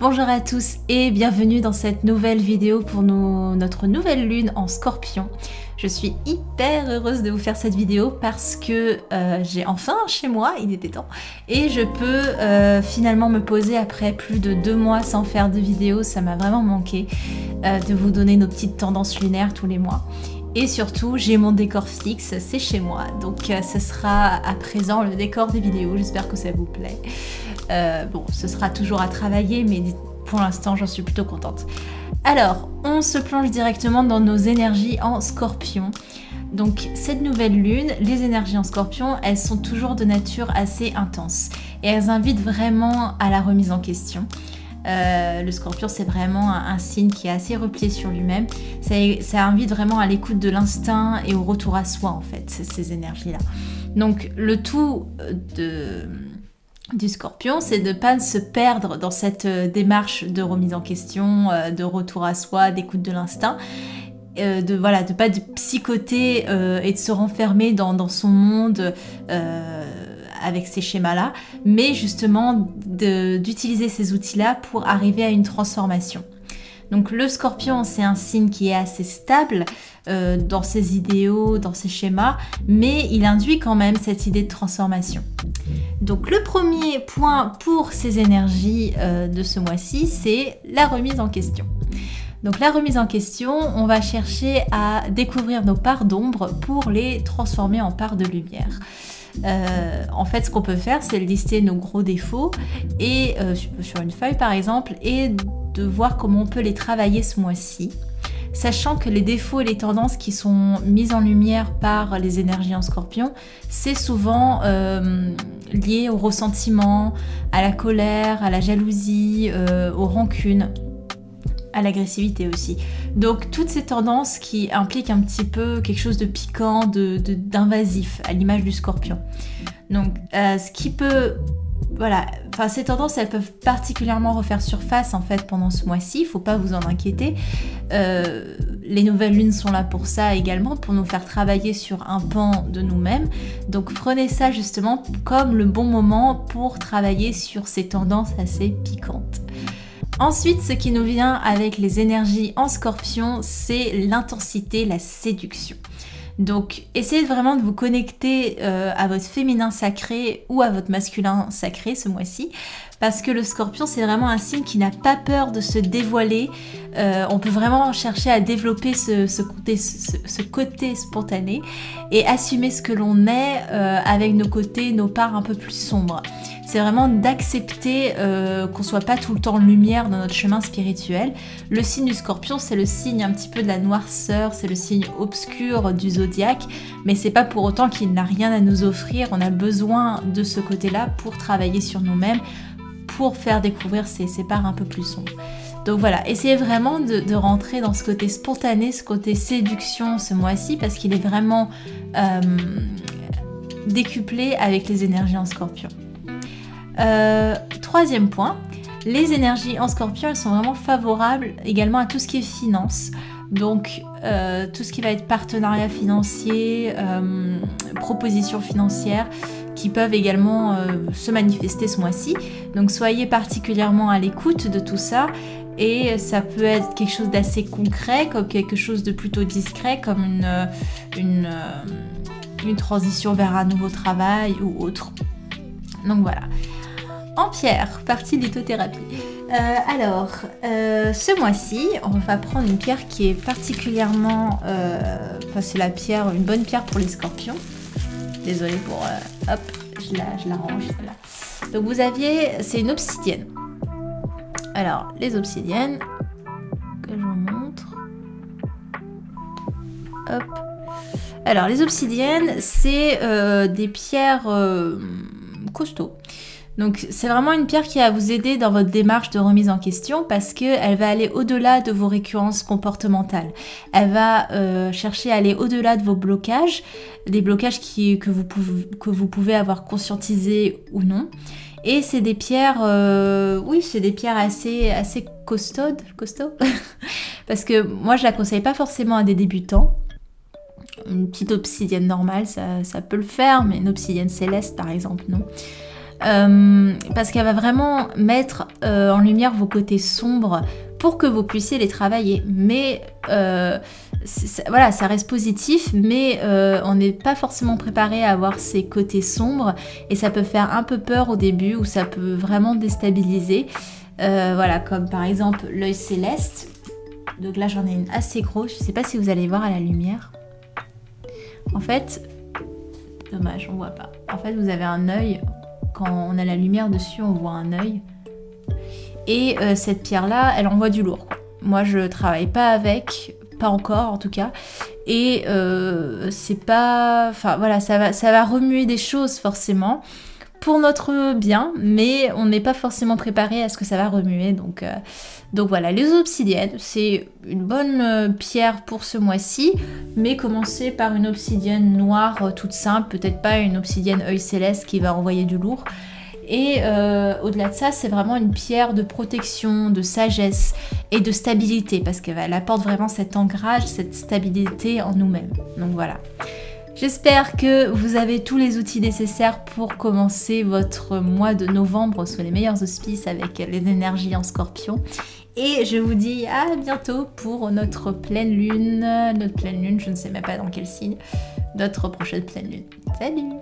Bonjour à tous et bienvenue dans cette nouvelle vidéo pour notre nouvelle lune en Scorpion. Je suis hyper heureuse de vous faire cette vidéo parce que j'ai enfin chez moi, il était temps, et je peux finalement me poser après plus de 2 mois sans faire de vidéo. Ça m'a vraiment manqué de vous donner nos petites tendances lunaires tous les mois. Et surtout, j'ai mon décor fixe, c'est chez moi, donc ce sera à présent le décor des vidéos, j'espère que ça vous plaît. Bon, ce sera toujours à travailler, mais pour l'instant, j'en suis plutôt contente. Alors, on se plonge directement dans nos énergies en Scorpion. Donc, cette nouvelle lune, les énergies en Scorpion, elles sont toujours de nature assez intense. Et elles invitent vraiment à la remise en question. Le Scorpion, c'est vraiment un signe qui est assez replié sur lui-même. Ça invite vraiment à l'écoute de l'instinct et au retour à soi, en fait, ces énergies-là. Donc, le tout du Scorpion, c'est de ne pas se perdre dans cette démarche de remise en question, de retour à soi, d'écoute de l'instinct, de ne pas psychoter et de se renfermer dans son monde avec ces schémas-là, mais justement d'utiliser ces outils-là pour arriver à une transformation. Donc le Scorpion, c'est un signe qui est assez stable dans ses idéaux, dans ses schémas, mais il induit quand même cette idée de transformation. Donc le premier point pour ces énergies de ce mois-ci, c'est la remise en question. Donc la remise en question, on va chercher à découvrir nos parts d'ombre pour les transformer en parts de lumière. En fait, ce qu'on peut faire, c'est lister nos gros défauts et sur une feuille par exemple, et de voir comment on peut les travailler ce mois-ci, sachant que les défauts et les tendances qui sont mises en lumière par les énergies en Scorpion, c'est souvent lié au ressentiment, à la colère, à la jalousie, aux rancunes, à l'agressivité aussi. Donc toutes ces tendances qui impliquent un petit peu quelque chose de piquant, d'invasif, à l'image du Scorpion. Donc ce qui peut... Voilà, enfin ces tendances, elles peuvent particulièrement refaire surface en fait pendant ce mois-ci, il ne faut pas vous en inquiéter. Les nouvelles lunes sont là pour ça également, pour nous faire travailler sur un pan de nous-mêmes. Donc prenez ça justement comme le bon moment pour travailler sur ces tendances assez piquantes. Ensuite, ce qui nous vient avec les énergies en Scorpion, c'est l'intensité, la séduction. Donc, essayez vraiment de vous connecter à votre féminin sacré ou à votre masculin sacré ce mois-ci, parce que le Scorpion, c'est vraiment un signe qui n'a pas peur de se dévoiler. On peut vraiment chercher à développer ce côté spontané et assumer ce que l'on est avec nos côtés, nos parts un peu plus sombres. C'est vraiment d'accepter qu'on soit pas tout le temps lumière dans notre chemin spirituel. Le signe du Scorpion, c'est le signe un petit peu de la noirceur, c'est le signe obscur du zodiaque, mais c'est pas pour autant qu'il n'a rien à nous offrir. On a besoin de ce côté-là pour travailler sur nous-mêmes, pour faire découvrir ces parts un peu plus sombres. Donc voilà, essayez vraiment de rentrer dans ce côté spontané, ce côté séduction ce mois-ci, parce qu'il est vraiment décuplé avec les énergies en Scorpion. Troisième point, les énergies en Scorpion, elles sont vraiment favorables également à tout ce qui est finance. Donc tout ce qui va être partenariat financier, propositions financières qui peuvent également se manifester ce mois-ci. Donc soyez particulièrement à l'écoute de tout ça, et ça peut être quelque chose d'assez concret, comme quelque chose de plutôt discret, comme une transition vers un nouveau travail ou autre. Donc voilà. En pierre, partie lithothérapie. Ce mois-ci, on va prendre une pierre qui est particulièrement... c'est une bonne pierre pour les Scorpions. Désolée pour... hop, je la range, celle-là. Donc c'est une obsidienne. Alors, les obsidiennes, que je vous montre. Hop. Alors, les obsidiennes, c'est des pierres costauds. Donc c'est vraiment une pierre qui va vous aider dans votre démarche de remise en question, parce qu'elle va aller au-delà de vos récurrences comportementales. Elle va chercher à aller au-delà de vos blocages, des blocages que vous pouvez avoir conscientisés ou non. Et c'est des pierres, c'est des pierres assez costauds, parce que moi je la conseille pas forcément à des débutants. Une petite obsidienne normale, ça peut le faire, mais une obsidienne céleste par exemple, non. parce qu'elle va vraiment mettre en lumière vos côtés sombres pour que vous puissiez les travailler. Mais voilà, ça reste positif, mais on n'est pas forcément préparé à avoir ces côtés sombres et ça peut faire un peu peur au début ou ça peut vraiment déstabiliser. Voilà, comme par exemple l'œil céleste. Donc là j'en ai une assez grosse, je sais pas si vous allez voir à la lumière. En fait, dommage, on voit pas. En fait vous avez un œil, quand on a la lumière dessus on voit un œil. Et cette pierre là, elle envoie du lourd, quoi. Moi je travaille pas avec, pas encore en tout cas. Et c'est pas... Enfin voilà, ça va remuer des choses forcément. Pour notre bien, mais on n'est pas forcément préparé à ce que ça va remuer. Donc voilà, les obsidiennes, c'est une bonne pierre pour ce mois-ci, mais commencez par une obsidienne noire toute simple, peut-être pas une obsidienne œil céleste qui va envoyer du lourd. Et au-delà de ça, c'est vraiment une pierre de protection, de sagesse et de stabilité, parce qu'elle apporte vraiment cet ancrage, cette stabilité en nous-mêmes. Donc voilà. J'espère que vous avez tous les outils nécessaires pour commencer votre mois de novembre sous les meilleurs auspices avec les énergies en scorpion. Et je vous dis à bientôt pour notre pleine lune. Notre pleine lune, je ne sais même pas dans quel signe. Notre prochaine pleine lune. Salut!